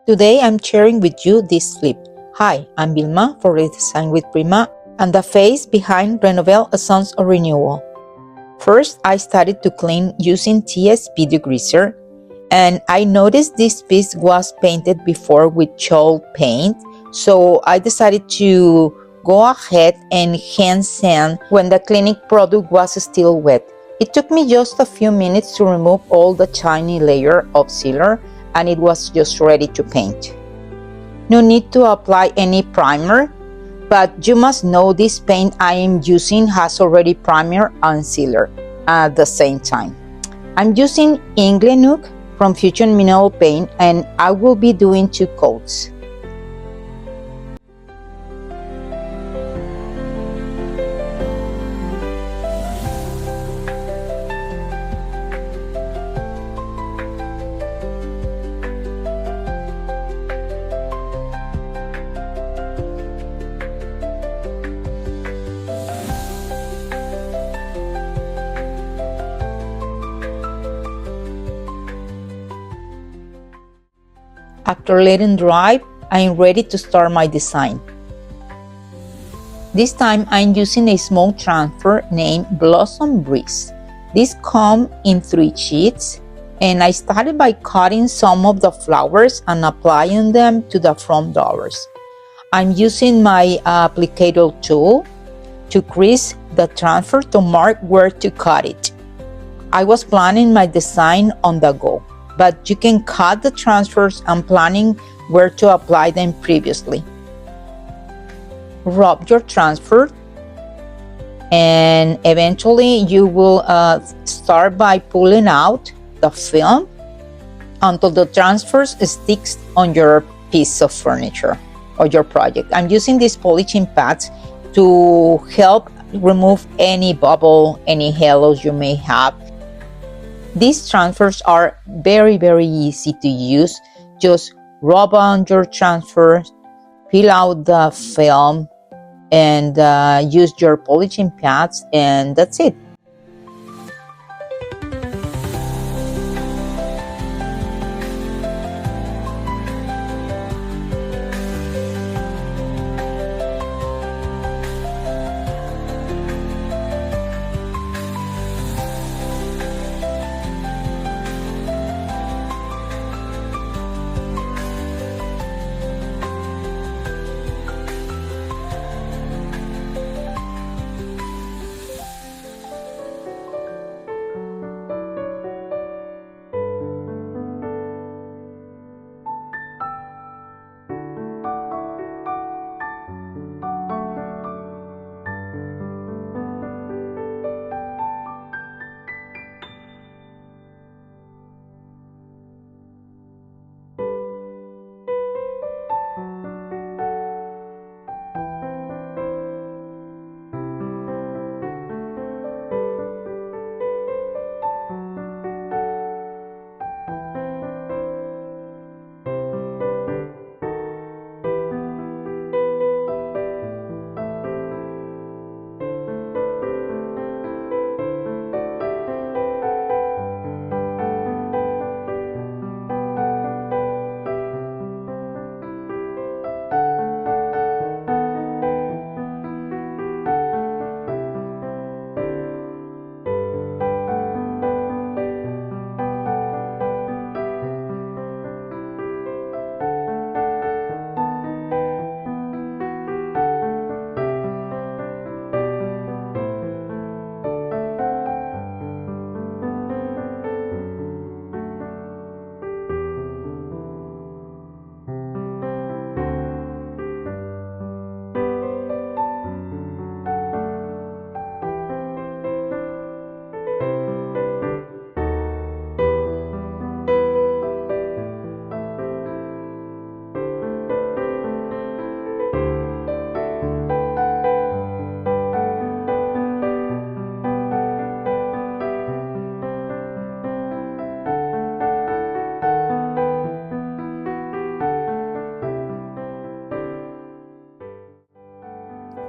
Today I'm sharing with you this flip. Hi, I'm Vilma for Redesign with Prima and the face behind Renovel Essence of Renewal. First, I started to clean using TSP degreaser, and I noticed this piece was painted before with chalk paint, so I decided to go ahead and hand sand when the cleaning product was still wet. It took me just a few minutes to remove all the shiny layer of sealer, and it was just ready to paint. No need to apply any primer, but you must know this paint I am using has already primer and sealer at the same time. I'm using Inglenook from Fusion Mineral Paint, and I will be doing 2 coats. After letting dry, I am ready to start my design. This time I'm using a small transfer named Blossom Breeze. This comes in 3 sheets, and I started by cutting some of the flowers and applying them to the front doors. I'm using my applicator tool to crease the transfer to mark where to cut it. I was planning my design on the go, but you can cut the transfers and planning where to apply them previously. Rub your transfer, and eventually you will start by pulling out the film until the transfer sticks on your piece of furniture or your project. I'm using these polishing pads to help remove any bubble, any halos you may have. These transfers are very easy to use. Just rub on your transfer, peel out the film, and use your polishing pads, and that's it.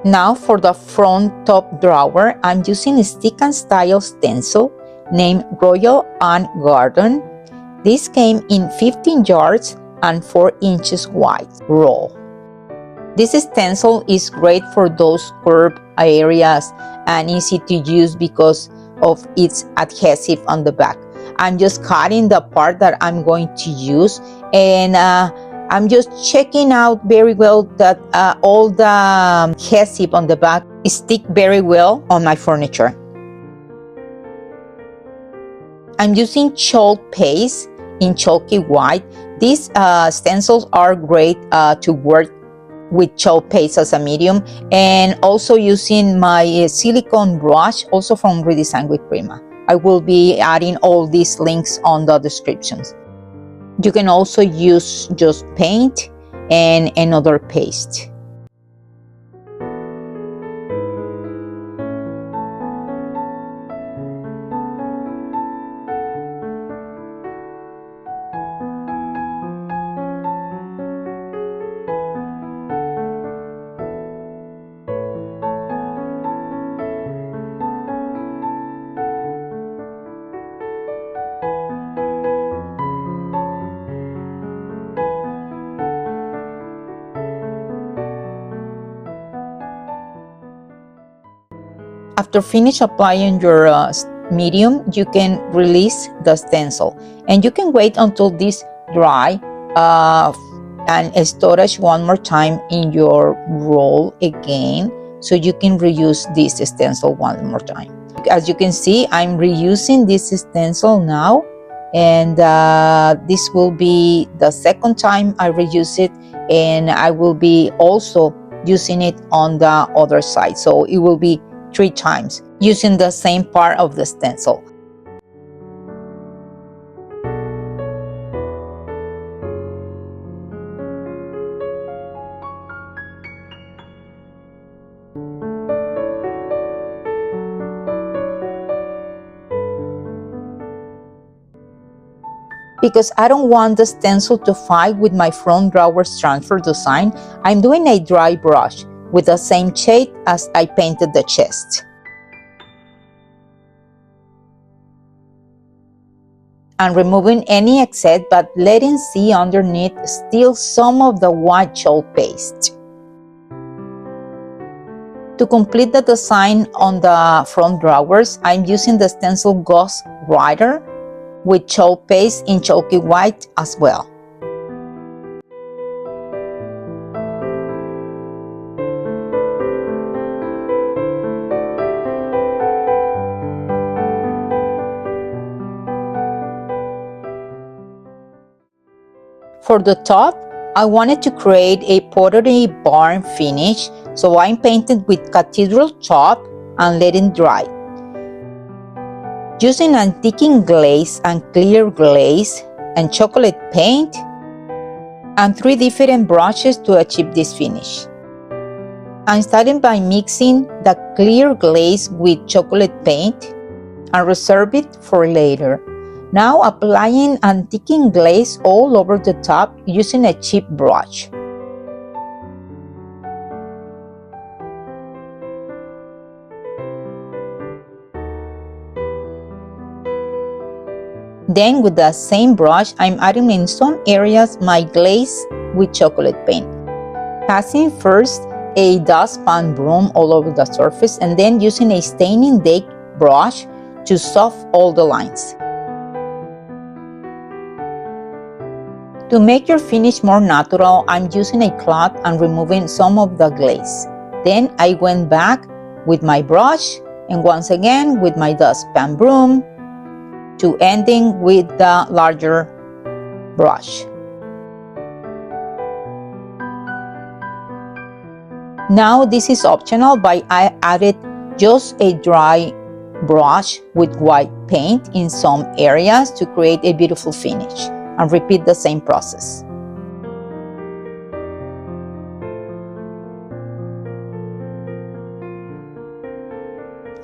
Now for the front top drawer, I'm using a stick and style stencil named Royal Anne Garden. This came in 15 yards and 4 inches wide roll. This stencil is great for those curved areas and easy to use because of its adhesive on the back. I'm just cutting the part that I'm going to use, and I'm just checking out very well that all the adhesive on the back stick very well on my furniture. I'm using chalk paste in chalky white. These stencils are great to work with chalk paste as a medium, and also using my silicone brush, also from Redesign with Prima. I will be adding all these links on the descriptions. You can also use just paint and another paste. After finish applying your medium, you can release the stencil, and you can wait until this dry and storage one more time in your roll again, so you can reuse this stencil one more time. As you can see, I'm reusing this stencil now, and this will be the second time I reuse it, and I will be also using it on the other side, so it will be 3 times using the same part of the stencil. Because I don't want the stencil to fight with my front drawers transfer design, I'm doing a dry brush with the same shade as I painted the chest. I'm removing any excess, but letting see underneath still some of the white chalk paste. To complete the design on the front drawers, I'm using the stencil Ghost Rider with chalk paste in chalky white as well. For the top, I wanted to create a pottery barn finish, so I painted with cathedral chalk and let it dry. Using antique glaze and clear glaze and chocolate paint and 3 different brushes to achieve this finish. I'm starting by mixing the clear glaze with chocolate paint and reserve it for later. Now applying antique glaze all over the top using a cheap brush. Then with the same brush, I'm adding in some areas my glaze with chocolate paint. Passing first a dustpan broom all over the surface, and then using a staining day brush to soften all the lines. To make your finish more natural, I'm using a cloth and removing some of the glaze. Then I went back with my brush and once again with my dustpan broom to ending with the larger brush. Now this is optional, but I added just a dry brush with white paint in some areas to create a beautiful finish, and repeat the same process.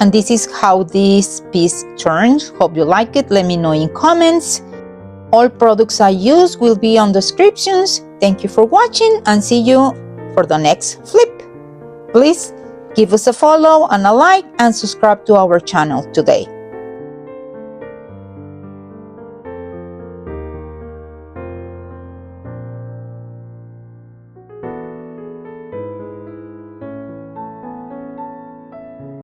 And this is how this piece turns. Hope you like it. Let me know in comments. All products I use will be on descriptions. Thank you for watching, and see you for the next flip. Please give us a follow and a like and subscribe to our channel today.